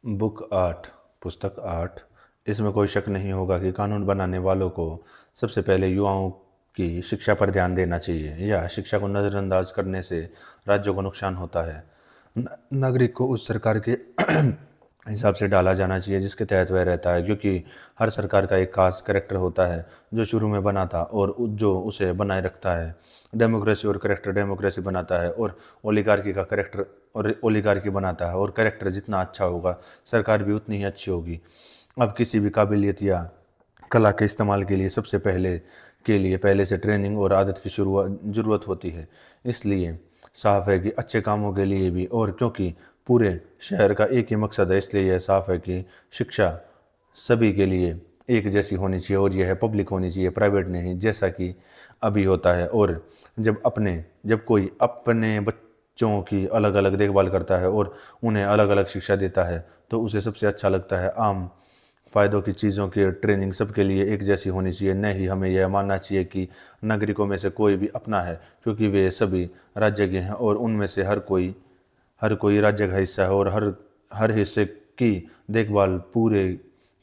Book 8 पुस्तक 8 इसमें कोई शक नहीं होगा कि कानून बनाने वालों को सबसे पहले युवाओं की शिक्षा पर ध्यान देना चाहिए। या शिक्षा को नज़रअंदाज करने से राज्यों को नुकसान होता है। नागरिक को उस सरकार के हिसाब से डाला जाना चाहिए जिसके तहत वह रहता है, क्योंकि हर सरकार का एक खास कैरेक्टर होता है जो शुरू में बना था और जो उसे बनाए रखता है। डेमोक्रेसी और कैरेक्टर डेमोक्रेसी बनाता है और ओलिगार्की का कैरेक्टर और ओलिगार्की बनाता है। और कैरेक्टर जितना अच्छा होगा सरकार भी उतनी ही अच्छी होगी। अब किसी भी काबिलियत या कला के इस्तेमाल के लिए सबसे पहले से ट्रेनिंग और आदत की शुरुआत ज़रूरत होती है। इसलिए साफ है कि अच्छे कामों के लिए भी, और क्योंकि पूरे शहर का एक ही मकसद है, इसलिए यह साफ है कि शिक्षा सभी के लिए एक जैसी होनी चाहिए और यह पब्लिक होनी चाहिए, प्राइवेट नहीं, जैसा कि अभी होता है। और जब कोई अपने बच्चों की अलग अलग देखभाल करता है और उन्हें अलग अलग शिक्षा देता है तो उसे सबसे अच्छा लगता है। आम फ़ायदों की चीज़ों की ट्रेनिंग सबके लिए एक जैसी होनी चाहिए, नहीं हमें यह मानना चाहिए कि नागरिकों में से कोई भी अपना है, क्योंकि वे सभी राज्य के हैं और उनमें से हर कोई राज्य का हिस्सा है। और हर हर हिस्से देखभाल पूरे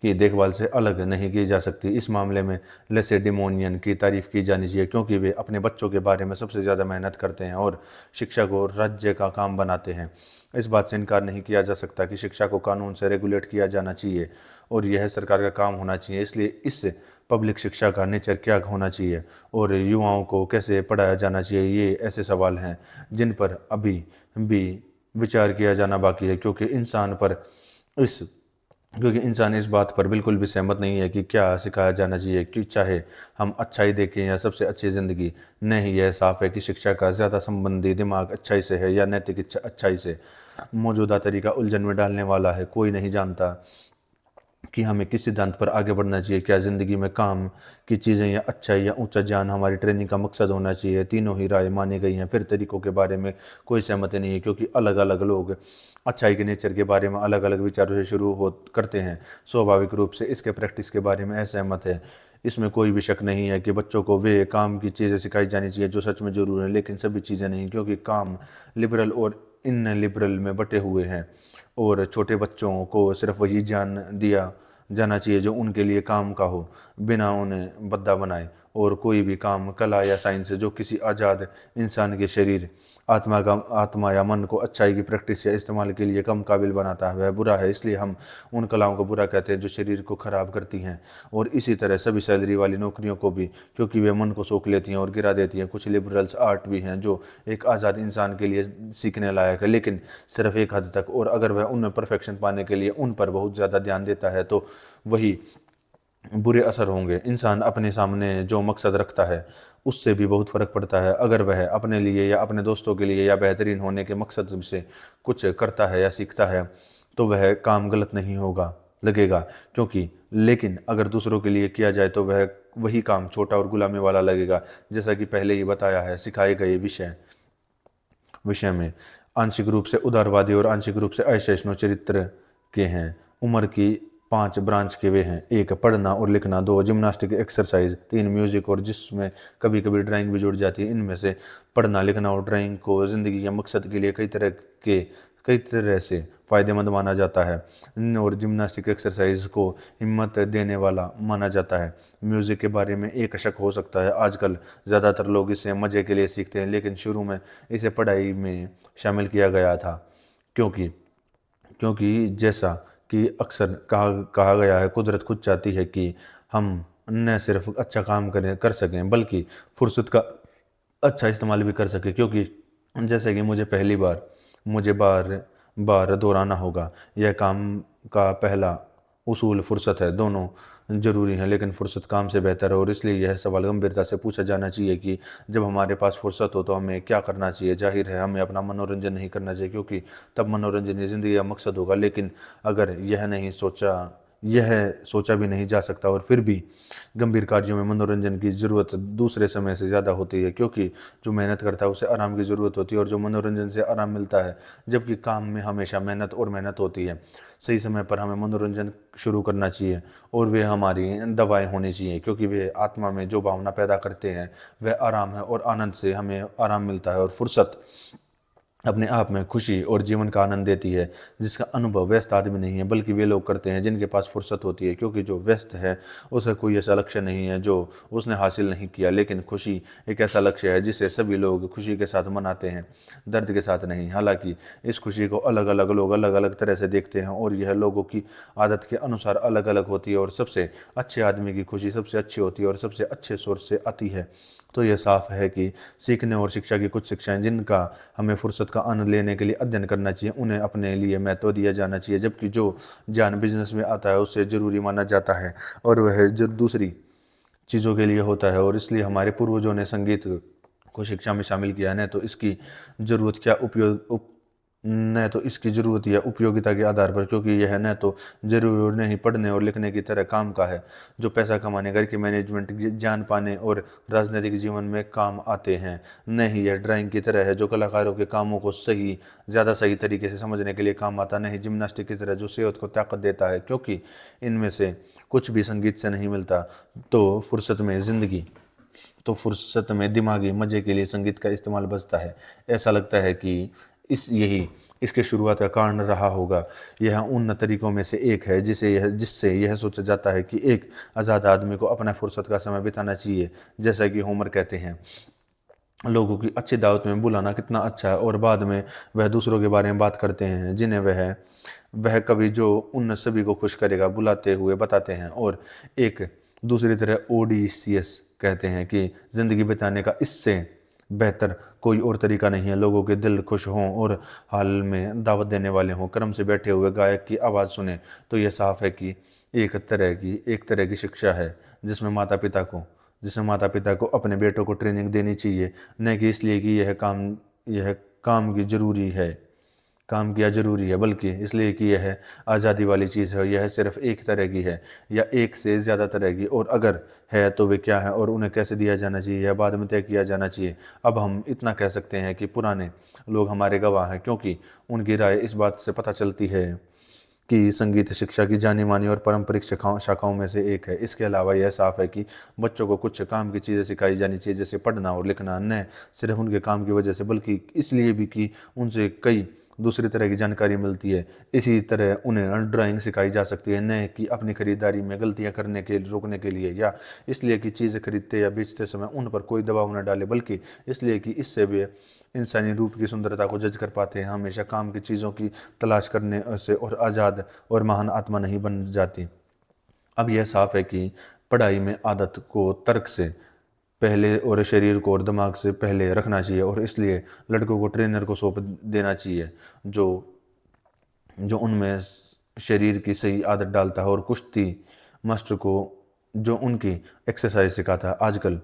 की देखभाल से अलग नहीं की जा सकती। इस मामले में लेसेडिमोनियन की तारीफ की जानी चाहिए, क्योंकि वे अपने बच्चों के बारे में सबसे ज़्यादा मेहनत करते हैं और शिक्षा को राज्य का काम बनाते हैं। इस बात से इनकार नहीं किया जा सकता कि शिक्षा को कानून से रेगुलेट किया जाना चाहिए और यह सरकार का काम होना चाहिए। इसलिए इस पब्लिक शिक्षा का नेचर क्या होना चाहिए और युवाओं को कैसे पढ़ाया जाना चाहिए, ये ऐसे सवाल हैं जिन पर अभी भी विचार किया जाना बाकी है। इस क्योंकि इंसान इस बात पर बिल्कुल भी सहमत नहीं है कि क्या सिखाया जाना चाहिए, कि चाहे हम अच्छाई देखें या सबसे अच्छी ज़िंदगी। नहीं, यह साफ है कि शिक्षा का ज़्यादा संबंधी दिमाग अच्छाई से है या नैतिक अच्छाई से। मौजूदा तरीका उलझन में डालने वाला है। कोई नहीं जानता कि हमें किस सिद्धांत पर आगे बढ़ना चाहिए। क्या ज़िंदगी में काम की चीज़ें या अच्छाई या ऊंचा ज्ञान हमारी ट्रेनिंग का मकसद होना चाहिए। तीनों ही राय मानी गई हैं। फिर तरीकों के बारे में कोई सहमति नहीं है, क्योंकि अलग अलग लोग अच्छाई के नेचर के बारे में अलग अलग विचारों से शुरू हो करते हैं। स्वाभाविक रूप से इसके प्रैक्टिस के बारे में असहमत है। इसमें कोई भी शक नहीं है कि बच्चों को वे काम की चीज़ें सिखाई जानी चाहिए जो सच में जरूर है, लेकिन सभी चीज़ें नहीं, क्योंकि काम लिबरल और इन लिबरल में बटे हुए हैं। और छोटे बच्चों को सिर्फ वही ज्ञान दिया जाना चाहिए जो उनके लिए काम का हो, बिना उन्हें बद्दा बनाए। और कोई भी काम, कला या साइंस जो किसी आज़ाद इंसान के शरीर, आत्मा या मन को अच्छाई की प्रैक्टिस या इस्तेमाल के लिए कम काबिल बनाता है, वह बुरा है। इसलिए हम उन कलाओं को बुरा कहते हैं जो शरीर को खराब करती हैं। और इसी तरह सभी सैलरी वाली नौकरियों को भी, क्योंकि वे मन को सोख लेती हैं और गिरा देती हैं। कुछ लिबरल्स आर्ट भी हैं जो एक आज़ाद इंसान के लिए सीखने लायक है, लेकिन सिर्फ एक हद तक। और अगर वह उनमें परफेक्शन पाने के लिए उन पर बहुत ज़्यादा ध्यान देता है तो वही बुरे असर होंगे। इंसान अपने सामने जो मकसद रखता है उससे भी बहुत फर्क पड़ता है। अगर वह अपने लिए या अपने दोस्तों के लिए या बेहतरीन होने के मकसद से कुछ करता है या सीखता है तो वह काम गलत नहीं होगा लगेगा, क्योंकि लेकिन अगर दूसरों के लिए किया जाए तो वह वही काम छोटा और गुलामी वाला लगेगा। जैसा कि पहले ही बताया है, सिखाए गए विषय में आंशिक रूप से उदारवादी और आंशिक रूप से असहिष्णु चरित्र के हैं। उम्र की 5 ब्रांच के वे हैं: 1 पढ़ना और लिखना, 2 जिम्नास्टिक एक्सरसाइज, 3 म्यूजिक और जिसमें कभी कभी ड्राइंग भी जुड़ जाती है। इनमें से पढ़ना, लिखना और ड्राइंग को ज़िंदगी के मकसद के लिए कई तरह से फ़ायदेमंद माना जाता है। और जिम्नास्टिक एक्सरसाइज को हिम्मत देने वाला माना जाता है। म्यूज़िक के बारे में एक शक हो सकता है। आजकल ज़्यादातर लोग इसे मज़े के लिए सीखते हैं, लेकिन शुरू में इसे पढ़ाई में शामिल किया गया था, क्योंकि क्योंकि जैसा कि अक्सर कहा गया है, कुदरत खुद चाहती है कि हम न सिर्फ अच्छा काम कर सकें बल्कि फुर्सत का अच्छा इस्तेमाल भी कर सकें। क्योंकि जैसे कि मुझे बार बार दोहराना होगा, यह काम का पहला उसूल फुर्सत है। दोनों ज़रूरी हैं, लेकिन फुर्सत काम से बेहतर है। और इसलिए यह सवाल गंभीरता से पूछा जाना चाहिए कि जब हमारे पास फुर्सत हो तो हमें क्या करना चाहिए। जाहिर है हमें अपना मनोरंजन नहीं करना चाहिए, क्योंकि तब मनोरंजन ही ज़िंदगी का मकसद होगा। लेकिन अगर यह सोचा भी नहीं जा सकता और फिर भी गंभीर कार्यों में मनोरंजन की ज़रूरत दूसरे समय से ज़्यादा होती है, क्योंकि जो मेहनत करता है उसे आराम की ज़रूरत होती है और जो मनोरंजन से आराम मिलता है, जबकि काम में हमेशा मेहनत और मेहनत होती है। सही समय पर हमें मनोरंजन शुरू करना चाहिए और वे हमारी दवाएं होनी चाहिए, क्योंकि वे आत्मा में जो भावना पैदा करते हैं वह आराम है और आनंद से हमें आराम मिलता है। और फुर्सत अपने आप में खुशी और जीवन का आनंद देती है, जिसका अनुभव व्यस्त आदमी नहीं है बल्कि वे लोग करते हैं जिनके पास फुर्सत होती है। क्योंकि जो व्यस्त है उसे कोई ऐसा लक्ष्य नहीं है जो उसने हासिल नहीं किया, लेकिन खुशी एक ऐसा लक्ष्य है जिसे सभी लोग खुशी के साथ मनाते हैं, दर्द के साथ नहीं। हालांकि इस खुशी को अलग अलग लोग अलग अलग तरह से देखते हैं और यह लोगों की आदत के अनुसार अलग अलग होती है, और सबसे अच्छे आदमी की खुशी सबसे अच्छी होती है और सबसे अच्छे सोर्स से आती है। तो यह साफ है कि सीखने और शिक्षा की कुछ शिक्षाएं जिनका हमें फुर्सत का आनंद लेने के लिए अध्ययन करना चाहिए, उन्हें अपने लिए महत्व दिया जाना चाहिए, जबकि जो ज्ञान बिजनेस में आता है उसे जरूरी माना जाता है और वह जो दूसरी चीज़ों के लिए होता है। और इसलिए हमारे पूर्वजों ने संगीत को शिक्षा में शामिल किया, न तो इसकी ज़रूरत क्या उपयोग न तो इसकी ज़रूरत या उपयोगिता के आधार पर, क्योंकि यह न तो जरूरी और नहीं पढ़ने और लिखने की तरह काम का है जो पैसा कमाने, घर के मैनेजमेंट, जान पाने और राजनीतिक जीवन में काम आते हैं। न ही यह ड्राइंग की तरह है जो कलाकारों के कामों को ज़्यादा सही तरीके से समझने के लिए काम आता, नहीं जिम्नास्टिक की तरह जो सेहत को ताकत देता है, क्योंकि इनमें से कुछ भी संगीत से नहीं मिलता। तो फुर्सत में दिमागी मजे के लिए संगीत का इस्तेमाल बचता है। ऐसा लगता है कि इस यही इसके शुरुआत का कारण रहा होगा। यह उन तरीकों में से एक है जिससे यह सोचा जाता है कि एक आज़ाद आदमी को अपना फुर्सत का समय बिताना चाहिए। जैसा कि होमर कहते हैं, लोगों की अच्छी दावत में बुलाना कितना अच्छा है, और बाद में वह दूसरों के बारे में बात करते हैं जिन्हें वह कभी जो उन सभी को खुश करेगा बुलाते हुए बताते हैं। और एक दूसरी तरह ओडिसियस कहते हैं कि ज़िंदगी बिताने का इससे बेहतर कोई और तरीका नहीं है। लोगों के दिल खुश हों और हाल में दावत देने वाले हों, क्रम से बैठे हुए गायक की आवाज़ सुने, तो यह साफ है कि एक तरह की शिक्षा है जिसमें माता पिता को अपने बेटों को ट्रेनिंग देनी चाहिए, न कि इसलिए कि यह काम किया जरूरी है, बल्कि इसलिए कि यह आज़ादी वाली चीज़ है। यह सिर्फ एक तरह की है या एक से ज़्यादा तरह की, और अगर है तो वे क्या है और उन्हें कैसे दिया जाना चाहिए यह बाद में तय किया जाना चाहिए। अब हम इतना कह सकते हैं कि पुराने लोग हमारे गवाह हैं, क्योंकि उनकी राय इस बात से पता चलती है कि संगीत शिक्षा की जानी मानी और पारंपरिक शाखाओं में से एक है। इसके अलावा यह साफ है कि बच्चों को कुछ काम की चीज़ें सिखाई जानी चाहिए, जैसे पढ़ना और लिखना, न सिर्फ उनके काम की वजह से बल्कि इसलिए भी कि उनसे कई दूसरी तरह की जानकारी मिलती है। इसी तरह उन्हें ड्राइंग सिखाई जा सकती है, न कि अपनी खरीदारी में गलतियां करने के रोकने के लिए, या इसलिए कि चीज़ें खरीदते या बेचते समय उन पर कोई दबाव न डाले, बल्कि इसलिए कि इससे वे इंसानी रूप की सुंदरता को जज कर पाते हैं। हमेशा काम की चीज़ों की तलाश करने से और आज़ाद और महान आत्मा नहीं बन जाती। अब यह साफ है कि पढ़ाई में आदत को तर्क से पहले और शरीर को और दिमाग से पहले रखना चाहिए, और इसलिए लड़कों को ट्रेनर को सौंप देना चाहिए जो जो उनमें शरीर की सही आदत डालता है, और कुश्ती मास्टर को जो उनकी एक्सरसाइज सिखाता है। आजकल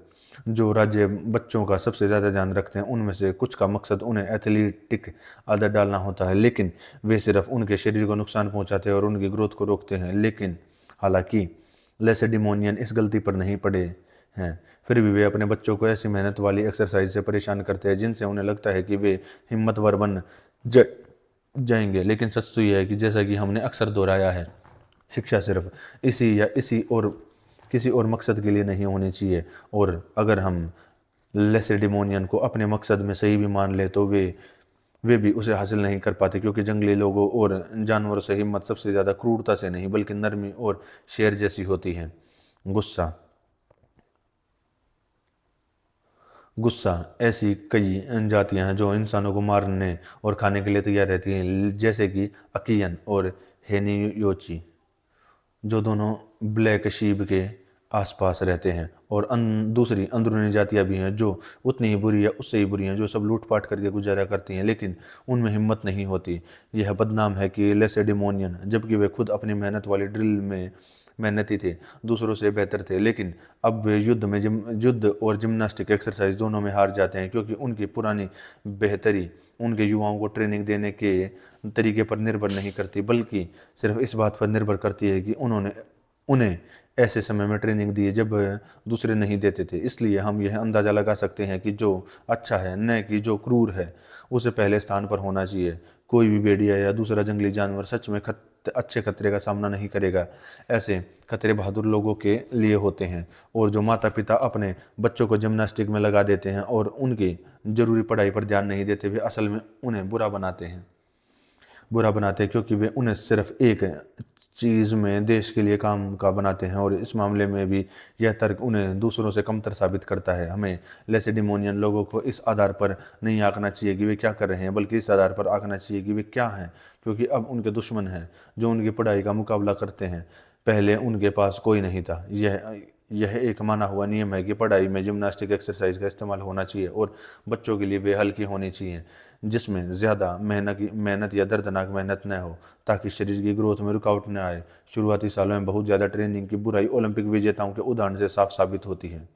जो राज्य बच्चों का सबसे ज़्यादा ध्यान रखते हैं उनमें से कुछ का मकसद उन्हें एथलेटिक आदत डालना होता है, लेकिन वे सिर्फ उनके शरीर को नुकसान पहुंचाते हैं और उनकी ग्रोथ को रोकते हैं। लेकिन हालांकि लेसेडिमोनियन इस गलती पर नहीं पड़े हैं, फिर भी वे अपने बच्चों को ऐसी मेहनत वाली एक्सरसाइज से परेशान करते हैं जिनसे उन्हें लगता है कि वे हिम्मतवर बन ज- जाएंगे। लेकिन सच तो यह है कि जैसा कि हमने अक्सर दोहराया है, शिक्षा सिर्फ इसी या इसी और किसी और मकसद के लिए नहीं होनी चाहिए। और अगर हम लेसेडिमोनियन को अपने मकसद में सही भी मान ले तो वे भी उसे हासिल नहीं कर पाते, क्योंकि जंगली लोगों और जानवरों से हिम्मत सबसे ज़्यादा क्रूरता से नहीं बल्कि नरमी और शेर जैसी होती है। गुस्सा गुस्सा ऐसी कई जातियां हैं जो इंसानों को मारने और खाने के लिए तैयार रहती हैं, जैसे कि अकियन और हेनियोची, जो दोनों ब्लैक शीप के आसपास रहते हैं। और दूसरी अंदरूनी जातियां भी हैं जो उतनी ही बुरी या उससे ही बुरी हैं, जो सब लूटपाट करके गुजारा करती हैं, लेकिन उनमें हिम्मत नहीं होती। यह बदनाम है कि लेसेडिमोनियन, जबकि वे खुद अपनी मेहनत वाली ड्रिल में मेहनती थे, दूसरों से बेहतर थे, लेकिन अब वे युद्ध और जिम्नास्टिक एक्सरसाइज दोनों में हार जाते हैं, क्योंकि उनकी पुरानी बेहतरी उनके युवाओं को ट्रेनिंग देने के तरीके पर निर्भर नहीं करती, बल्कि सिर्फ इस बात पर निर्भर करती है कि उन्होंने उन्हें ऐसे समय में ट्रेनिंग दी जब दूसरे नहीं देते थे। इसलिए हम यह अंदाज़ा लगा सकते हैं कि जो अच्छा है, न कि जो क्रूर है, उसे पहले स्थान पर होना चाहिए। कोई भी भेड़िया या दूसरा जंगली जानवर सच में अच्छे खतरे का सामना नहीं करेगा। ऐसे खतरे बहादुर लोगों के लिए होते हैं। और जो माता पिता अपने बच्चों को जिम्नास्टिक में लगा देते हैं और उनकी ज़रूरी पढ़ाई पर ध्यान नहीं देते, वे असल में उन्हें बुरा बनाते हैं, क्योंकि वे उन्हें सिर्फ एक चीज़ में देश के लिए काम का बनाते हैं। और इस मामले में भी यह तर्क उन्हें दूसरों से कमतर साबित करता है। हमें लेसेडिमोनियन लोगों को इस आधार पर नहीं आंकना चाहिए कि वे क्या कर रहे हैं, बल्कि इस आधार पर आंकना चाहिए कि वे क्या हैं, क्योंकि अब उनके दुश्मन हैं जो उनकी पढ़ाई का मुकाबला करते हैं। पहले उनके पास कोई नहीं था। यह एक माना हुआ नियम है कि पढ़ाई में जिम्नास्टिक एक्सरसाइज का इस्तेमाल होना चाहिए और बच्चों के लिए वे हल्की होनी चाहिए, जिसमें ज़्यादा मेहनत या दर्दनाक मेहनत न हो, ताकि शरीर की ग्रोथ में रुकावट न आए। शुरुआती सालों में बहुत ज़्यादा ट्रेनिंग की बुराई ओलंपिक विजेताओं के उदाहरण से साफ साबित होती है,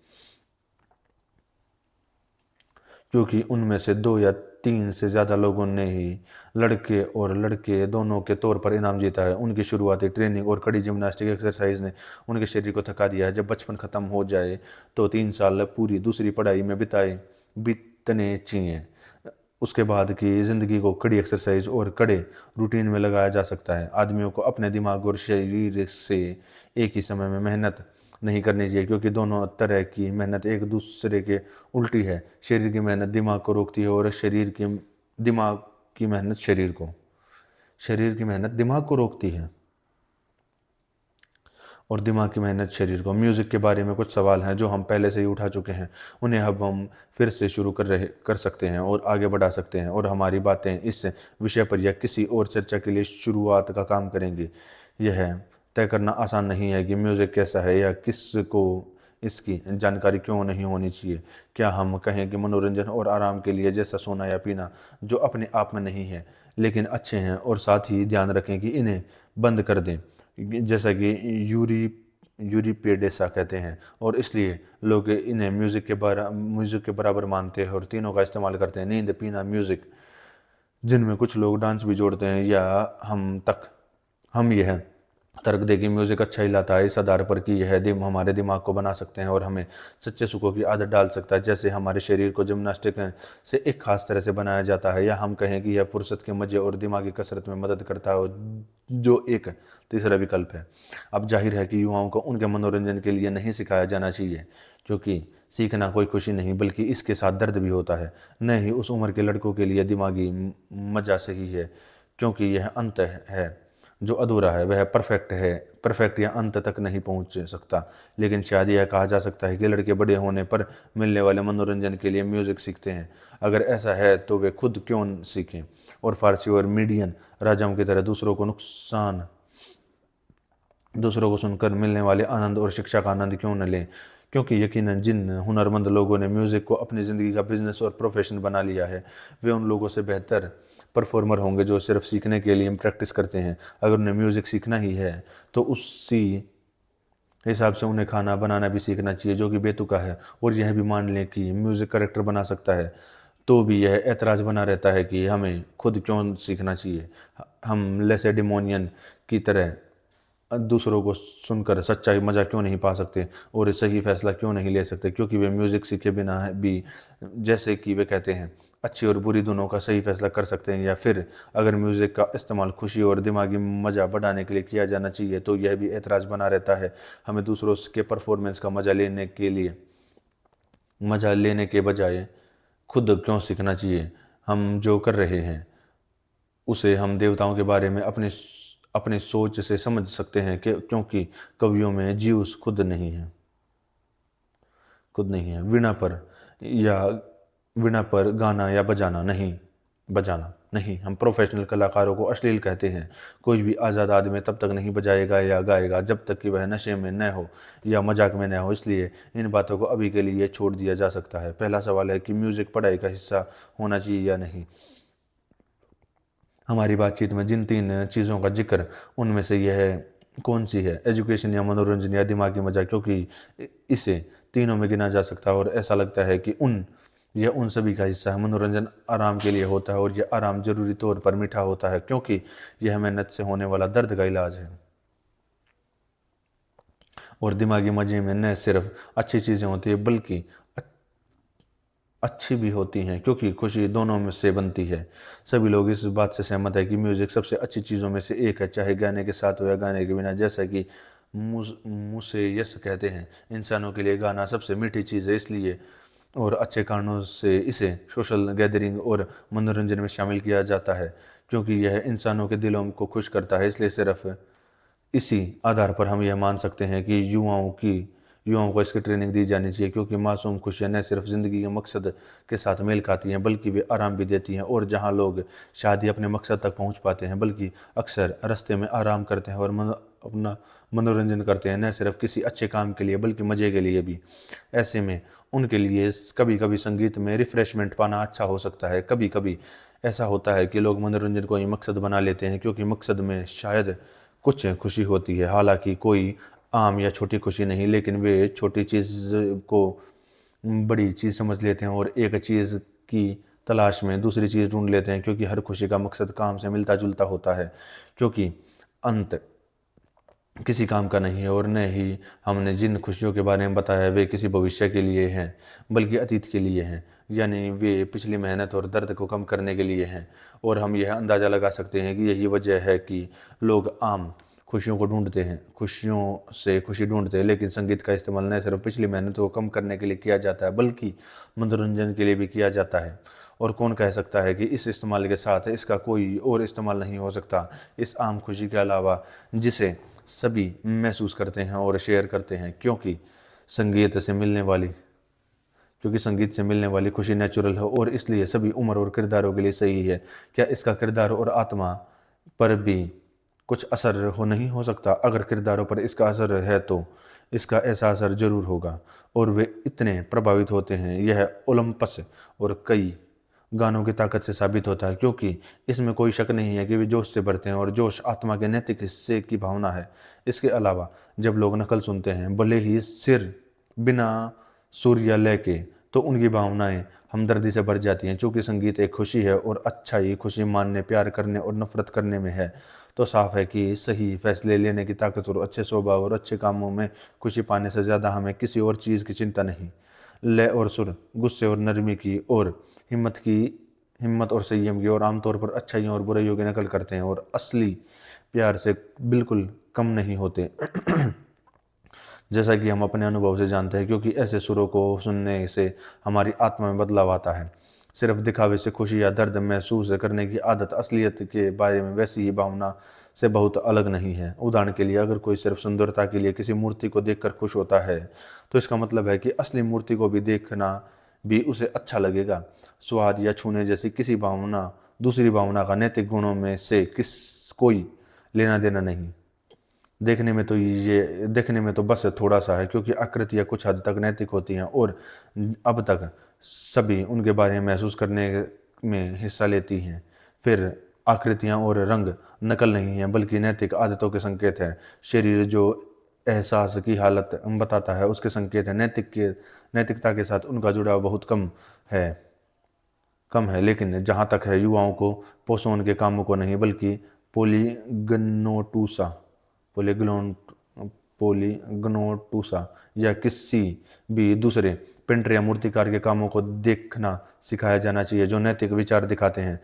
क्योंकि उनमें से 2 या 3 से ज़्यादा लोगों ने ही लड़के और लड़के दोनों के तौर पर इनाम जीता है। उनकी शुरुआती ट्रेनिंग और कड़ी जिम्नास्टिक एक्सरसाइज ने उनके शरीर को थका दिया है। जब बचपन खत्म हो जाए तो 3 साल पूरी दूसरी पढ़ाई में बीतने चाहिए। उसके बाद की ज़िंदगी को कड़ी एक्सरसाइज और कड़े रूटीन में लगाया जा सकता है। आदमियों को अपने दिमाग और शरीर से एक ही समय में मेहनत नहीं करनी चाहिए, क्योंकि दोनों तरह की मेहनत एक दूसरे के उल्टी है। शरीर की मेहनत दिमाग को रोकती है और दिमाग की मेहनत शरीर की मेहनत दिमाग को रोकती है और दिमाग की मेहनत शरीर को। म्यूज़िक के बारे में कुछ सवाल हैं जो हम पहले से ही उठा चुके हैं। उन्हें अब हम फिर से शुरू कर सकते हैं और आगे बढ़ा सकते हैं, और हमारी बातें इस विषय पर या किसी और चर्चा के लिए शुरुआत का काम करेंगी। यह तय करना आसान नहीं है कि म्यूज़िक कैसा है या किसको इसकी जानकारी क्यों नहीं होनी चाहिए। क्या हम कहें कि मनोरंजन और आराम के लिए, जैसा सोना या पीना, जो अपने आप में नहीं है लेकिन अच्छे हैं, और साथ ही ध्यान रखें कि इन्हें बंद कर दें, जैसा कि यूरिपेडेसा कहते हैं। और इसलिए लोग इन्हें म्यूज़िक के बराबर मानते हैं और तीनों का इस्तेमाल करते हैं: नींद, पीना, म्यूज़िक, जिनमें कुछ लोग डांस भी जोड़ते हैं। या हम यह तर्क दें कि म्यूज़िक अच्छा ही लाता है, इस आधार पर कि यह हमारे दिमाग को बना सकते हैं और हमें सच्चे सुखों की आदत डाल सकता है, जैसे हमारे शरीर को जिम्नास्टिक से एक खास तरह से बनाया जाता है। या हम कहें कि यह फुर्सत के मजे और दिमागी कसरत में मदद करता है, जो एक तीसरा विकल्प है। अब जाहिर है कि युवाओं को उनके मनोरंजन के लिए नहीं सिखाया जाना चाहिए, क्योंकि सीखना कोई खुशी नहीं बल्कि इसके साथ दर्द भी होता है। न ही उस उम्र के लड़कों के लिए दिमागी मजा सही है, क्योंकि यह अंत है जो अधूरा है। वह परफेक्ट या अंत तक नहीं पहुंच सकता। लेकिन शायद यह कहा जा सकता है कि लड़के बड़े होने पर मिलने वाले मनोरंजन के लिए म्यूजिक सीखते हैं। अगर ऐसा है तो वे खुद क्यों सीखें, और फारसी और मीडियन राजाओं की तरह दूसरों को सुनकर मिलने वाले आनंद और शिक्षा का आनंद क्यों न लें। क्योंकि यकीनन जिन हुनरमंद लोगों ने म्यूज़िक को अपनी ज़िंदगी का बिजनेस और प्रोफेशन बना लिया है, वे उन लोगों से बेहतर परफॉर्मर होंगे जो सिर्फ सीखने के लिए प्रैक्टिस करते हैं। अगर उन्हें म्यूज़िक सीखना ही है तो उसी हिसाब से उन्हें खाना बनाना भी सीखना चाहिए, जो कि बेतुका है। और यह भी मान लें कि म्यूज़िक करेक्टर बना सकता है, तो भी यह ऐतराज़ बना रहता है कि हमें खुद क्यों सीखना चाहिए। हम लेसेडिमोनियन की तरह दूसरों को सुनकर सच्चाई मज़ा क्यों नहीं पा सकते और सही फैसला क्यों नहीं ले सकते, क्योंकि वे म्यूज़िक सीखे बिना भी, जैसे कि वे कहते हैं, अच्छी और बुरी दोनों का सही फैसला कर सकते हैं। या फिर अगर म्यूज़िक का इस्तेमाल खुशी और दिमागी मज़ा बढ़ाने के लिए किया जाना चाहिए, तो यह भी ऐतराज़ बना रहता है। हमें दूसरों के परफॉर्मेंस का मज़ा लेने के बजाय खुद क्यों सीखना चाहिए। हम जो कर रहे हैं उसे हम देवताओं के बारे में अपनी सोच से समझ सकते हैं, कि क्योंकि कवियों में ज्यूस खुद नहीं है। या वीणा पर गाना या बजाना नहीं। हम प्रोफेशनल कलाकारों को अश्लील कहते हैं। कोई भी आज़ाद आदमी तब तक नहीं बजाएगा या गाएगा जब तक कि वह नशे में न हो या मजाक में न हो। इसलिए इन बातों को अभी के लिए छोड़ दिया जा सकता है। पहला सवाल है कि म्यूज़िक पढ़ाई का हिस्सा होना चाहिए या नहीं। हमारी बातचीत में जिन 3 चीज़ों का जिक्र, उनमें से यह कौन सी है? एजुकेशन या मनोरंजन या दिमागी मजा? क्योंकि इसे तीनों में गिना जा सकता है और ऐसा लगता है कि यह उन सभी का हिस्सा है। मनोरंजन आराम के लिए होता है और यह आराम जरूरी तौर पर मीठा होता है, क्योंकि यह मेहनत से होने वाला दर्द का इलाज है। और दिमागी मजे में न सिर्फ अच्छी चीज़ें होती है, बल्कि अच्छी भी होती हैं, क्योंकि खुशी दोनों में से बनती है। सभी लोग इस बात से सहमत है कि म्यूज़िक सबसे अच्छी चीज़ों में से एक है, चाहे गाने के साथ हो या गाने के बिना। जैसा कि मुझसे यस कहते हैं, इंसानों के लिए गाना सबसे मीठी चीज़ है, इसलिए और अच्छे कारणों से इसे सोशल गैदरिंग और मनोरंजन में शामिल किया जाता है, क्योंकि यह इंसानों के दिलों को खुश करता है। इसलिए सिर्फ इसी आधार पर हम यह मान सकते हैं कि युवाओं को इसकी ट्रेनिंग दी जानी चाहिए, क्योंकि मासूम खुशियाँ न सिर्फ ज़िंदगी के मकसद के साथ मेल खाती हैं, बल्कि वे आराम भी देती हैं। और जहाँ लोग शायद ही अपने मकसद तक पहुँच पाते हैं, बल्कि अक्सर रास्ते में आराम करते हैं और अपना मनोरंजन करते हैं, न सिर्फ किसी अच्छे काम के लिए बल्कि मज़े के लिए भी। ऐसे में उनके लिए कभी कभी संगीत में रिफ्रेशमेंट पाना अच्छा हो सकता है। कभी कभी ऐसा होता है कि लोग मनोरंजन को ही मकसद बना लेते हैं, क्योंकि मकसद में शायद कुछ खुशी होती है, हालांकि कोई आम या छोटी खुशी नहीं, लेकिन वे छोटी चीज़ को बड़ी चीज़ समझ लेते हैं और एक चीज़ की तलाश में दूसरी चीज़ ढूंढ लेते हैं, क्योंकि हर खुशी का मकसद काम से मिलता जुलता होता है। क्योंकि अंत किसी काम का नहीं है, और न ही हमने जिन खुशियों के बारे में बताया वे किसी भविष्य के लिए हैं, बल्कि अतीत के लिए हैं। यानी वे पिछली मेहनत और दर्द को कम करने के लिए हैं। और हम यह अंदाज़ा लगा सकते हैं कि यही वजह है कि लोग आम खुशियों को ढूंढते हैं, खुशियों से खुशी ढूंढते हैं, लेकिन संगीत का इस्तेमाल न सिर्फ पिछली मेहनत को कम करने के लिए किया जाता है, बल्कि मनोरंजन के लिए भी किया जाता है। और कौन कह सकता है कि इस इस्तेमाल के साथ इसका कोई और इस्तेमाल नहीं हो सकता, इस आम खुशी के अलावा, जिसे सभी महसूस करते हैं और शेयर करते हैं। क्योंकि संगीत से मिलने वाली खुशी नेचुरल है और इसलिए सभी उम्र और किरदारों के लिए सही है। क्या इसका किरदार और आत्मा पर भी कुछ असर नहीं हो सकता? अगर किरदारों पर इसका असर है तो इसका ऐसा असर जरूर होगा, और वे इतने प्रभावित होते हैं। यह ओलंपस और कई गानों की ताकत से साबित होता है, क्योंकि इसमें कोई शक नहीं है कि वे जोश से भरते हैं, और जोश आत्मा के नैतिक हिस्से की भावना है। इसके अलावा जब लोग नकल सुनते हैं, भले ही सिर बिना सुर या लय के, तो उनकी भावनाएं हमदर्दी से भर जाती हैं। चूंकि संगीत एक खुशी है और अच्छाई खुशी मानने, प्यार करने और नफरत करने में है, तो साफ है कि सही फैसले लेने की ताकत और अच्छे स्वभाव और अच्छे कामों में खुशी पाने से ज़्यादा हमें किसी और चीज़ की चिंता नहीं। लय और सुर, गुस्से और नरमी की, और हिम्मत और संयम की, और आमतौर पर अच्छाइयों और बुराइयों की नकल करते हैं, और असली प्यार से बिल्कुल कम नहीं होते। जैसा कि हम अपने अनुभव से जानते हैं, क्योंकि ऐसे सुरों को सुनने से हमारी आत्मा में बदलाव आता है। सिर्फ दिखावे से खुशी या दर्द महसूस करने की आदत असलियत के बारे में वैसी ही भावना से बहुत अलग नहीं है। उदाहरण के लिए, अगर कोई सिर्फ सुंदरता के लिए किसी मूर्ति को देखकर खुश होता है, तो इसका मतलब है कि असली मूर्ति को भी देखना भी उसे अच्छा लगेगा। स्वाद या छूने जैसी किसी भावना दूसरी भावना का नैतिक गुणों में से कोई लेना देना नहीं। देखने में तो बस थोड़ा सा है, क्योंकि आकृतियाँ कुछ हद तक नैतिक होती हैं, और अब तक सभी उनके बारे में महसूस करने में हिस्सा लेती हैं। फिर आकृतियाँ और रंग नकल नहीं है, बल्कि नैतिक आदतों के संकेत है। शरीर जो एहसास की हालत बताता है, उसके संकेत है। नैतिकता के साथ उनका जुड़ाव बहुत है लेकिन जहाँ तक है युवाओं को पोषण के कामों को नहीं, बल्कि पोलीगनोटूसा पोलीग्लोन पोलीगनोटूसा या किसी भी दूसरे पेंटर या मूर्तिकार के कामों को देखना सिखाया जाना चाहिए, जो नैतिक विचार दिखाते हैं।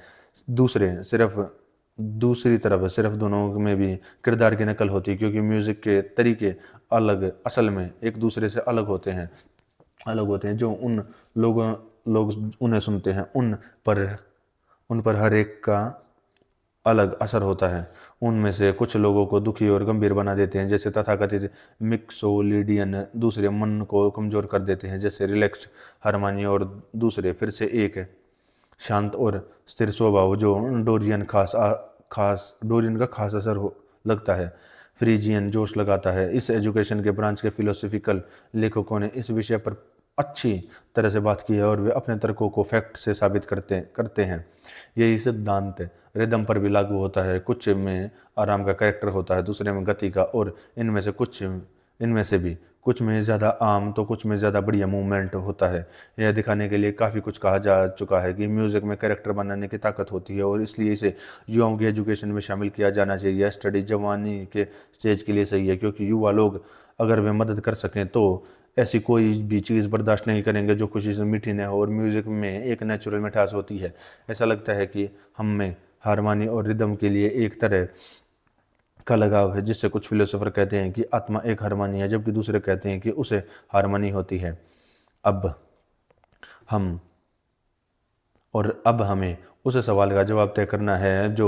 दूसरी तरफ सिर्फ दोनों में भी किरदार की नकल होती है, क्योंकि म्यूजिक के तरीके असल में एक दूसरे से अलग होते हैं। जो लोग उन्हें सुनते हैं, उन पर हर एक का अलग असर होता है। उनमें से कुछ लोगों को दुखी और गंभीर बना देते हैं, जैसे तथाकथित मिक्सोलिडियन। दूसरे मन को कमजोर कर देते हैं, जैसे रिलैक्स्ड हारमोनी। और दूसरे फिर से एक शांत और स्थिर स्वभाव, जो डोरियन का खास असर लगता है। फ्रीजियन जोश लगाता है। इस एजुकेशन के ब्रांच के फिलोसफिकल लेखकों ने इस विषय पर अच्छी तरह से बात की है, और वे अपने तर्कों को फैक्ट से साबित करते हैं। यही सिद्धांत रिदम पर भी लागू होता है। कुछ में आराम का कैरेक्टर होता है, दूसरे में गति का, और इनमें से भी कुछ में ज़्यादा आम तो कुछ में ज़्यादा बढ़िया मूवमेंट होता है। यह दिखाने के लिए काफ़ी कुछ कहा जा चुका है कि म्यूज़िक में कैरेक्टर बनाने की ताकत होती है, और इसलिए इसे युवाओं की एजुकेशन में शामिल किया जाना चाहिए। यह स्टडी जवानी के स्टेज के लिए सही है, क्योंकि युवा लोग अगर वे मदद कर सकें तो ऐसी कोई भी चीज़ बर्दाश्त नहीं करेंगे जो खुशी से मीठी न हो। और म्यूज़िक में एक नेचुरल मिठास होती है। ऐसा लगता है कि हम में हारमोनी और रिदम के लिए एक तरह का लगाव है, जिससे कुछ फिलोसोफर कहते हैं कि आत्मा एक हारमोनी है, जबकि दूसरे कहते हैं कि उसे हारमोनी होती है। अब हम अब हमें उस सवाल का जवाब तय करना है जो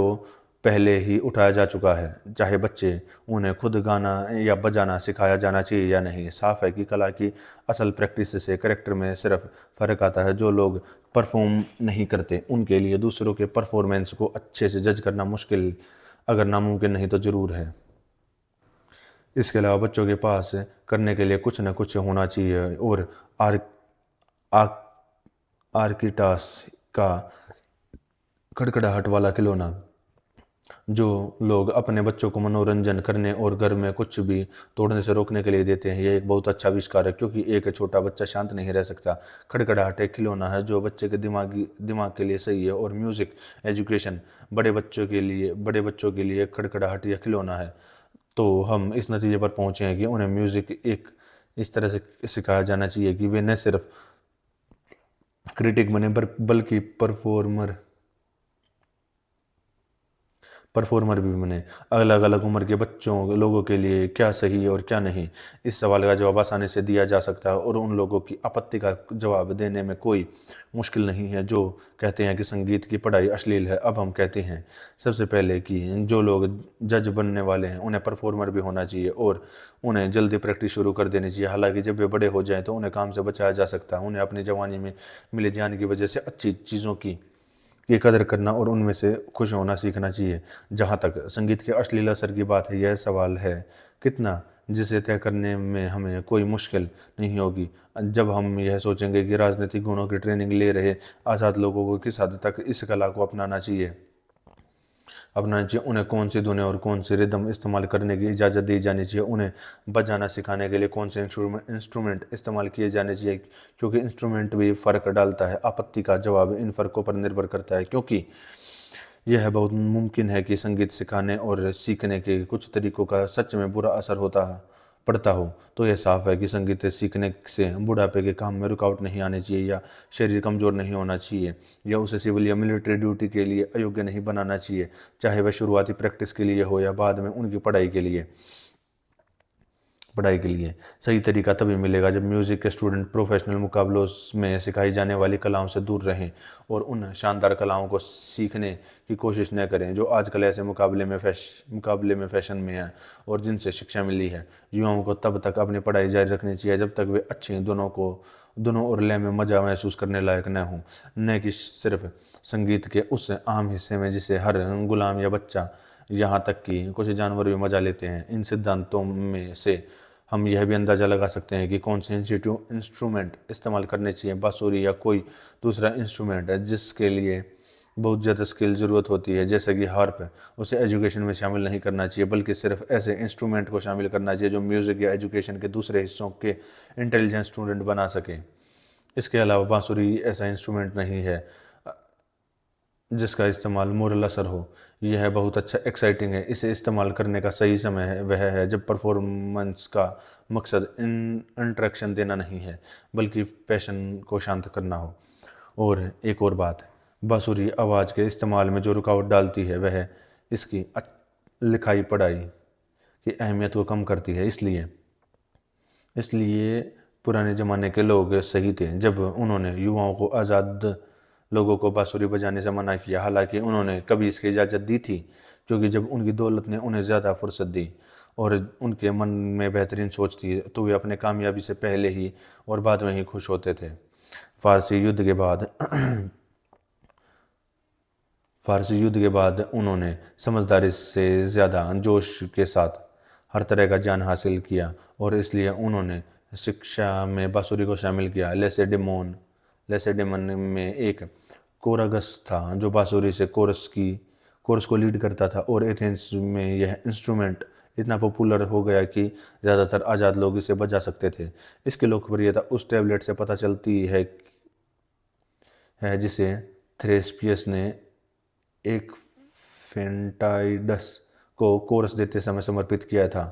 पहले ही उठाया जा चुका है, चाहे बच्चे उन्हें खुद गाना या बजाना सिखाया जाना चाहिए या नहीं। साफ है कि कला की असल प्रैक्टिस से करेक्टर में सिर्फ फ़र्क आता है। जो लोग परफॉर्म नहीं करते उनके लिए दूसरों के परफॉर्मेंस को अच्छे से जज करना मुश्किल, अगर नामुमकिन नहीं तो ज़रूर है। इसके अलावा बच्चों के पास करने के लिए कुछ न कुछ होना चाहिए। और आर, आ, आर्किटास का खड़खड़ाहट वाला खिलौना जो लोग अपने बच्चों को मनोरंजन करने और घर में कुछ भी तोड़ने से रोकने के लिए देते हैं, यह एक बहुत अच्छा आविष्कार है, क्योंकि एक छोटा बच्चा शांत नहीं रह सकता। खड़खड़ाहट एक खिलौना है जो बच्चे के दिमाग के लिए सही है। और म्यूजिक एजुकेशन बड़े बच्चों के लिए खड़खड़ाहट यह खिलौना है। तो हम इस नतीजे पर पहुंचे हैं कि उन्हें म्यूजिक एक इस तरह से सिखाया जाना चाहिए कि वे न सिर्फ क्रिटिक बने बल्कि परफॉर्मर भी बने। अलग अलग उम्र के बच्चों लोगों के लिए क्या सही है और क्या नहीं, इस सवाल का जवाब आसानी से दिया जा सकता है। और उन लोगों की आपत्ति का जवाब देने में कोई मुश्किल नहीं है जो कहते हैं कि संगीत की पढ़ाई अश्लील है। अब हम कहते हैं सबसे पहले कि जो लोग जज बनने वाले हैं उन्हें परफॉर्मर भी होना चाहिए और उन्हें जल्दी प्रैक्टिस शुरू कर देनी चाहिए। हालांकि जब वे बड़े हो जाएं तो उन्हें काम से बचाया जा सकता है। उन्हें अपनी जवानी में मिले ज्ञान की वजह से अच्छी चीज़ों की कदर करना और उनमें से खुश होना सीखना चाहिए। जहाँ तक संगीत के अश्लील असर की बात है, यह सवाल है कितना, जिसे तय करने में हमें कोई मुश्किल नहीं होगी जब हम यह सोचेंगे कि राजनीतिक गुणों की ट्रेनिंग ले रहे आज़ाद लोगों को किस हद तक इस कला को अपनाना चाहिए। उन्हें कौन सी धुनें और कौन सी रिदम इस्तेमाल करने की इजाज़त दी जानी चाहिए। उन्हें बजाना सिखाने के लिए कौन से इंस्ट्रूमेंट इस्तेमाल किए जाने चाहिए, क्योंकि इंस्ट्रूमेंट भी फ़र्क डालता है। आपत्ति का जवाब इन फ़र्कों पर निर्भर करता है, क्योंकि यह बहुत मुमकिन है कि संगीत सिखाने और सीखने के कुछ तरीकों का सच में बुरा असर पड़ता हो। तो यह साफ है कि संगीत सीखने से बुढ़ापे के काम में रुकावट नहीं आनी चाहिए या शरीर कमज़ोर नहीं होना चाहिए या उसे सिविल या मिलिट्री ड्यूटी के लिए अयोग्य नहीं बनाना चाहिए, चाहे वह शुरुआती प्रैक्टिस के लिए हो या बाद में उनकी पढ़ाई के लिए। सही तरीका तभी मिलेगा जब म्यूज़िक के स्टूडेंट प्रोफेशनल मुकाबलों में सिखाई जाने वाली कलाओं से दूर रहें और उन शानदार कलाओं को सीखने की कोशिश न करें जो आजकल ऐसे मुकाबले में फैशन में है और जिनसे शिक्षा मिली है। युवाओं को तब तक अपनी पढ़ाई जारी रखनी चाहिए जब तक वे अच्छे दोनों और लय में मजा महसूस करने लायक न हों, न कि सिर्फ संगीत के उस आम हिस्से में जिसे हर गुलाम या बच्चा, यहाँ तक कि कुछ जानवर भी मजा लेते हैं। इन सिद्धांतों में से हम यह भी अंदाज़ा लगा सकते हैं कि कौन से इंस्ट्रूमेंट इस्तेमाल करने चाहिए। बांसुरी या कोई दूसरा इंस्ट्रूमेंट है जिसके लिए बहुत ज़्यादा स्किल ज़रूरत होती है, जैसे कि हार्प, उसे एजुकेशन में शामिल नहीं करना चाहिए, बल्कि सिर्फ ऐसे इंस्ट्रूमेंट को शामिल करना चाहिए जो म्यूज़िक या एजुकेशन के दूसरे हिस्सों के इंटेलिजेंट स्टूडेंट बना सके। इसके अलावा बांसुरी ऐसा इंस्ट्रूमेंट नहीं है जिसका इस्तेमाल मोरल असर हो। यह बहुत अच्छा एक्साइटिंग है। इसे इस्तेमाल करने का सही समय वह है जब परफॉर्मेंस का मकसद इंट्रैक्शन देना नहीं है बल्कि पैशन को शांत करना हो। और एक और बात, बांसुरी आवाज़ के इस्तेमाल में जो रुकावट डालती है वह इसकी लिखाई पढ़ाई की अहमियत को कम करती है। इसलिए पुराने ज़माने के लोग सही थे जब उन्होंने युवाओं को आज़ाद लोगों को बांसुरी बजाने से मना किया। हालांकि उन्होंने कभी इसकी इजाज़त दी थी, क्योंकि जब उनकी दौलत ने उन्हें ज़्यादा फुर्सत दी और उनके मन में बेहतरीन सोच थी तो वे अपने कामयाबी से पहले ही और बाद में ही खुश होते थे। फारसी युद्ध के बाद फारसी युद्ध के बाद उन्होंने समझदारी से ज़्यादा जोश के साथ हर तरह का ज्ञान हासिल किया और इसलिए उन्होंने शिक्षा में बांसुरी को शामिल किया। लेसेडेमन में एक कोरागस था जो बांसुरी से कोरस को लीड करता था और एथेंस में यह इंस्ट्रूमेंट इतना पॉपुलर हो गया कि ज़्यादातर आज़ाद लोग इसे बजा सकते थे। इसकी लोकप्रियता उस टैबलेट से पता चलती है जिसे थ्रेस्पियस ने एक फेंटाइडस को कोरस देते समय समर्पित किया था।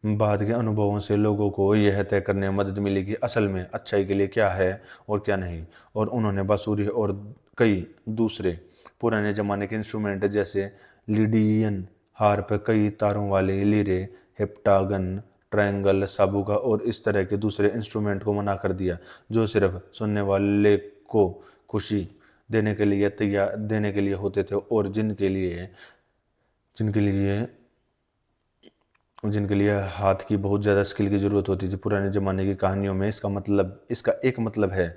बाद के अनुभवों से लोगों को यह तय करने में मदद मिली कि असल में अच्छाई के लिए क्या है और क्या नहीं। और उन्होंने बांसुरी और कई दूसरे पुराने ज़माने के इंस्ट्रूमेंट जैसे लिडियन हार्प, कई तारों वाले लीरे, हेप्टागन, ट्रायंगल, साबुका और इस तरह के दूसरे इंस्ट्रूमेंट को मना कर दिया, जो सिर्फ सुनने वाले को खुशी देने के लिए होते थे और जिनके लिए जिनके लिए हाथ की बहुत ज़्यादा स्किल की ज़रूरत होती थी। पुराने ज़माने की कहानियों में इसका एक मतलब है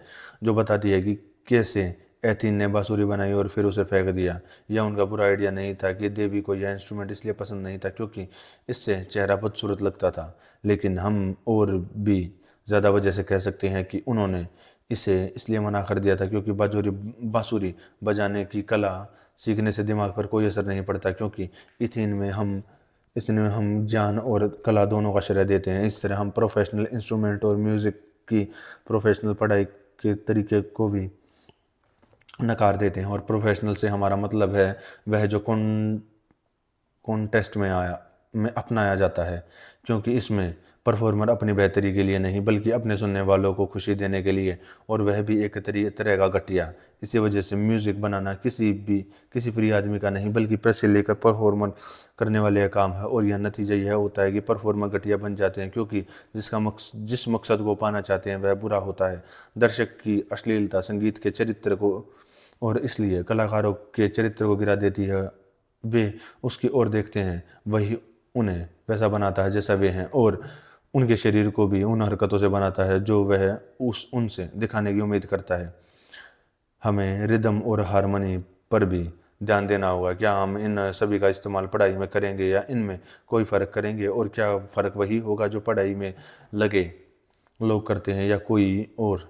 जो बताती है कि कैसे एथीन ने बांसुरी बनाई और फिर उसे फेंक दिया। यह उनका बुरा आइडिया नहीं था कि देवी को यह इंस्ट्रूमेंट इसलिए पसंद नहीं था क्योंकि इससे चेहरा बदसूरत लगता था, लेकिन हम और भी ज़्यादा वजह से कह सकते हैं कि उन्होंने इसे इसलिए मना कर दिया था क्योंकि बांसुरी बजाने की कला सीखने से दिमाग पर कोई असर नहीं पड़ता, क्योंकि एथीन में हम इसमें हम ज्ञान और कला दोनों का श्रेय देते हैं। इस तरह हम प्रोफेशनल इंस्ट्रूमेंट और म्यूज़िक की प्रोफेशनल पढ़ाई के तरीके को भी नकार देते हैं। और प्रोफेशनल से हमारा मतलब है वह जो कॉन्टेस्ट में अपनाया जाता है, क्योंकि इसमें परफॉर्मर अपनी बेहतरी के लिए नहीं बल्कि अपने सुनने वालों को खुशी देने के लिए, और वह भी एक तरह का घटिया। इसी वजह से म्यूज़िक बनाना किसी फ्री आदमी का नहीं बल्कि पैसे लेकर परफॉर्मर करने वाले का काम है। और यह नतीजा यह होता है कि परफॉर्मर घटिया बन जाते हैं, क्योंकि जिस मकसद को पाना चाहते हैं वह बुरा होता है, दर्शक की अश्लीलता संगीत के चरित्र को, और इसलिए कलाकारों के चरित्र को गिरा देती है। वे उसकी ओर देखते हैं, वही उन्हें वैसा बनाता है जैसा वे हैं, और उनके शरीर को भी उन हरकतों से बनाता है जो वह उनसे दिखाने की उम्मीद करता है। हमें रिदम और हारमोनी पर भी ध्यान देना होगा। क्या हम इन सभी का इस्तेमाल पढ़ाई में करेंगे या इनमें कोई फ़र्क करेंगे, और क्या फ़र्क वही होगा जो पढ़ाई में लगे लोग करते हैं, या कोई और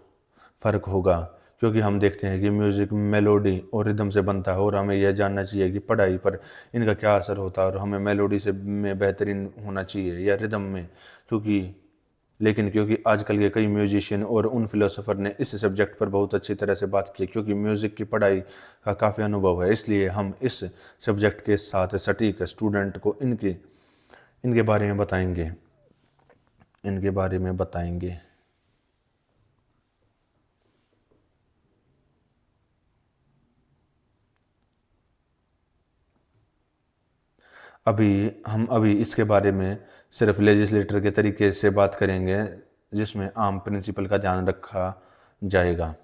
फ़र्क होगा? क्योंकि हम देखते हैं कि म्यूज़िक मेलोडी और रिदम से बनता है, और हमें यह जानना चाहिए कि पढ़ाई पर इनका क्या असर होता है, और हमें मेलोडी से में बेहतरीन होना चाहिए या रिदम में। क्योंकि आजकल के कई म्यूजिशियन और उन फिलोसोफर ने इस सब्जेक्ट पर बहुत अच्छी तरह से बात की, क्योंकि म्यूज़िक की पढ़ाई का काफ़ी अनुभव है, इसलिए हम इस सब्जेक्ट के साथ सटीक स्टूडेंट को इनके बारे में बताएंगे। अभी इसके बारे में सिर्फ लेजिस्लेटर के तरीके से बात करेंगे, जिसमें आम प्रिंसिपल का ध्यान रखा जाएगा।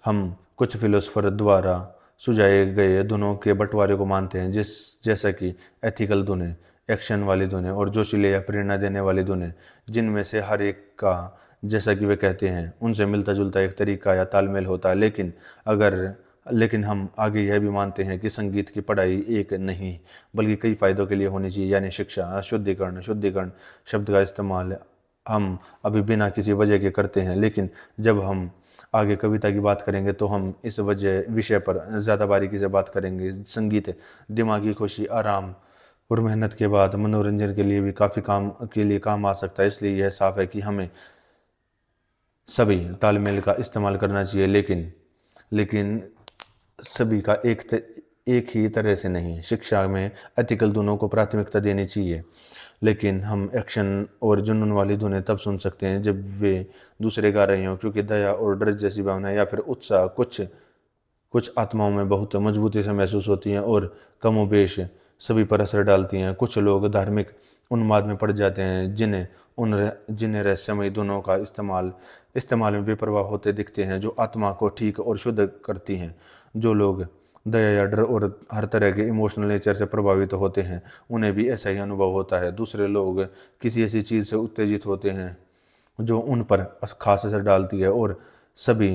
हम कुछ फिलोसोफर द्वारा सुझाए गए धुनों के बंटवारे को मानते हैं, जैसा कि एथिकल धुनें, एक्शन वाली धुनें और जोशीले या प्रेरणा देने वाली धुनें, जिनमें से हर एक का, जैसा कि वे कहते हैं, उनसे मिलता जुलता एक तरीका या तालमेल होता है। लेकिन हम आगे यह भी मानते हैं कि संगीत की पढ़ाई एक नहीं बल्कि कई फायदों के लिए होनी चाहिए, यानी शिक्षा, शुद्धिकरण शब्द का इस्तेमाल हम अभी बिना किसी वजह के करते हैं, लेकिन जब हम आगे कविता की बात करेंगे तो हम इस विषय पर ज़्यादा बारीकी से बात करेंगे। संगीत दिमागी खुशी, आराम और मेहनत के बाद मनोरंजन के लिए भी काम आ सकता है। इसलिए यह साफ है कि हमें सभी तालमेल का इस्तेमाल करना चाहिए, लेकिन सभी का एक ही तरह से नहीं। शिक्षा में एथिकल धुनों को प्राथमिकता देनी चाहिए, लेकिन हम एक्शन और जुनून वाली धुनें तब सुन सकते हैं जब वे दूसरे गा रहे हों, क्योंकि दया और डर जैसी भावना या फिर उत्साह कुछ आत्माओं में बहुत मजबूती से महसूस होती हैं और कमोबेश सभी पर असर डालती हैं। कुछ लोग धार्मिक उन्माद में पड़ जाते हैं, जिन्हें रहस्यमयी धुनों का इस्तेमाल में बेपरवाह होते दिखते हैं, जो आत्मा को ठीक और शुद्ध करती हैं। जो लोग दया या डर और हर तरह के इमोशनल नेचर से प्रभावित होते हैं, उन्हें भी ऐसा ही अनुभव होता है। दूसरे लोग किसी ऐसी चीज़ से उत्तेजित होते हैं जो उन पर खास असर डालती है, और सभी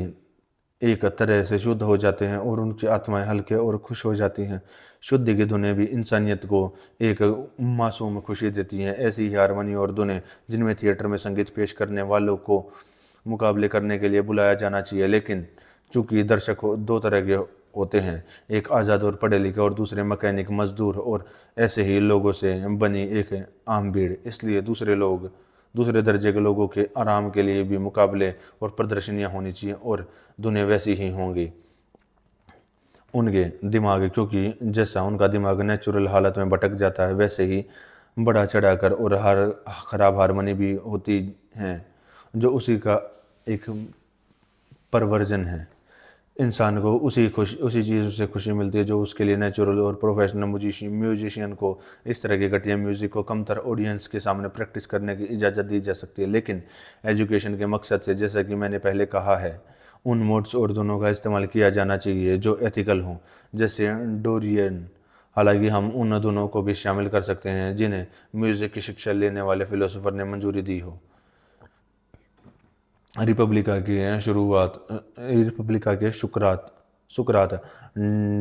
एक तरह से शुद्ध हो जाते हैं और उनकी आत्माएं हल्के और खुश हो जाती हैं। शुद्धि की धुनें भी इंसानियत को एक मासूम खुशी देती हैं। ऐसी ही हारमोनी और धुनें जिनमें थिएटर में संगीत पेश करने वालों को मुकाबले करने के लिए बुलाया जाना चाहिए, लेकिन चूंकि दर्शक दो तरह के होते हैं, एक आज़ाद और पढ़े लिखे और दूसरे मैकेनिक, मजदूर और ऐसे ही लोगों से बनी एक आम भीड़, इसलिए दूसरे दर्जे के लोगों के आराम के लिए भी मुकाबले और प्रदर्शनियां होनी चाहिए, और धुनें वैसी ही होंगी उनके दिमाग, क्योंकि जैसा उनका दिमाग नेचुरल हालत में भटक जाता है, वैसे ही बढ़ा चढ़ाकर और हर खराब हारमोनी भी होती हैं, जो उसी का एक परवर्जन है। इंसान को उसी चीज़ से खुशी मिलती है जो उसके लिए नेचुरल, और प्रोफेशनल म्यूजिशियन को इस तरह के घटिया म्यूज़िक को कमतर ऑडियंस के सामने प्रैक्टिस करने की इजाज़त दी जा सकती है। लेकिन एजुकेशन के मकसद से, जैसा कि मैंने पहले कहा है, उन मोड्स और धुनों का इस्तेमाल किया जाना चाहिए जो एथिकल हों, जैसे डोरियन। हालांकि हम उन धुनों को भी शामिल कर सकते हैं जिन्हें म्यूज़िक की शिक्षा लेने वाले फिलोसोफर ने मंजूरी दी हो। रिपब्लिका के सुकरात सुकरात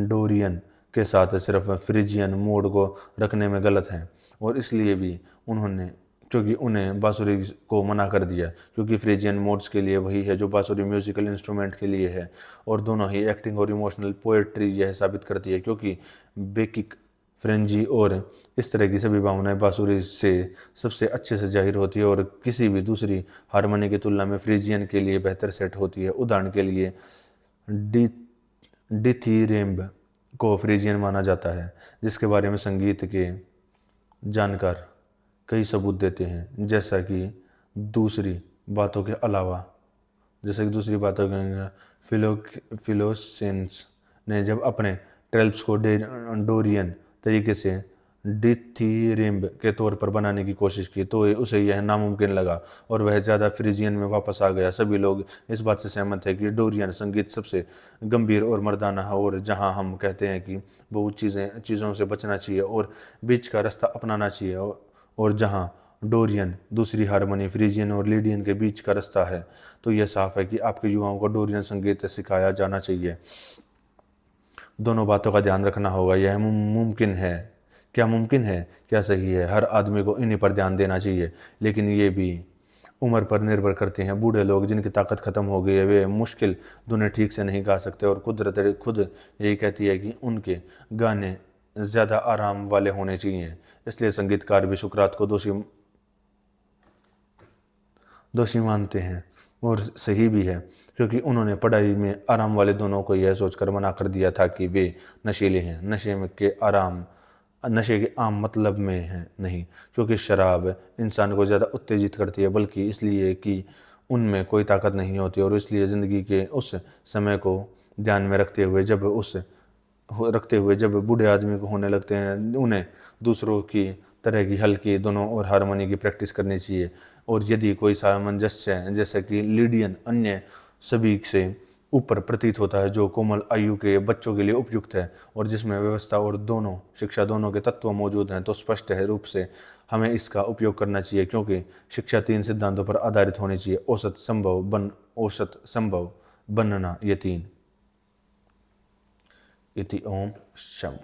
डोरियन के साथ सिर्फ फ्रिजियन मोड को रखने में गलत हैं, और इसलिए भी उन्होंने क्योंकि उन्हें बांसुरी को मना कर दिया, क्योंकि फ्रिजियन मोड्स के लिए वही है जो बांसुरी म्यूजिकल इंस्ट्रूमेंट के लिए है। और दोनों ही एक्टिंग और इमोशनल पोएट्री यह साबित करती है, क्योंकि बेकिक, फ्रेंजी और इस तरह की सभी भावनाएं बांसुरी से सबसे अच्छे से जाहिर होती है और किसी भी दूसरी हारमोनी की तुलना में फ्रीजियन के लिए बेहतर सेट होती है। उदाहरण के लिए डी डिथीरेम्ब को फ्रीजियन माना जाता है, जिसके बारे में संगीत के जानकार कई सबूत देते हैं, दूसरी बातों के अलावा जैसे कि दूसरी बातों के फिलो फिलोसेंस ने जब अपने ट्रेल्स को डोरियन तरीके से डिथीरिम्ब के तौर पर बनाने की कोशिश की तो उसे यह नामुमकिन लगा और वह ज़्यादा फ्रीजियन में वापस आ गया। सभी लोग इस बात से सहमत है कि डोरियन संगीत सबसे गंभीर और मर्दाना है, और जहां हम कहते हैं कि बहुत चीज़ों से बचना चाहिए और बीच का रास्ता अपनाना चाहिए, और जहां डोरियन दूसरी हारमोनी फ्रीजियन और लीडियन के बीच का रास्ता है, तो यह साफ है कि आपके युवाओं को डोरियन संगीत सिखाया जाना चाहिए। दोनों बातों का ध्यान रखना होगा। यह मुमकिन है, क्या मुमकिन है, क्या सही है, हर आदमी को इन्हीं पर ध्यान देना चाहिए, लेकिन ये भी उम्र पर निर्भर करते हैं। बूढ़े लोग जिनकी ताकत खत्म हो गई है वे मुश्किल धुनें ठीक से नहीं गा सकते, और कुदरत खुद यही कहती है कि उनके गाने ज़्यादा आराम वाले होने चाहिए। इसलिए संगीतकार भी सुकरात को दोषी मानते हैं, और सही भी है, क्योंकि उन्होंने पढ़ाई में आराम वाले दोनों को यह सोचकर मना कर दिया था कि वे नशीले हैं। नशे के आम मतलब में है नहीं, क्योंकि शराब इंसान को ज़्यादा उत्तेजित करती है, बल्कि इसलिए कि उनमें कोई ताकत नहीं होती, और इसलिए ज़िंदगी के उस समय को ध्यान में रखते हुए जब बूढ़े आदमी को होने लगते हैं, उन्हें दूसरों की तरह की हल्की धुनों और हारमोनी की प्रैक्टिस करनी चाहिए। और यदि कोई सामंजस्य जैसा कि लीडियन अन्य सभी से ऊपर प्रतीत होता है, जो कोमल आयु के बच्चों के लिए उपयुक्त है और जिसमें व्यवस्था और शिक्षा दोनों के तत्व मौजूद हैं, तो स्पष्ट है रूप से हमें इसका उपयोग करना चाहिए, क्योंकि शिक्षा 3 सिद्धांतों पर आधारित होनी चाहिए: औसत संभव बनना, ये 3। इति ओम शम।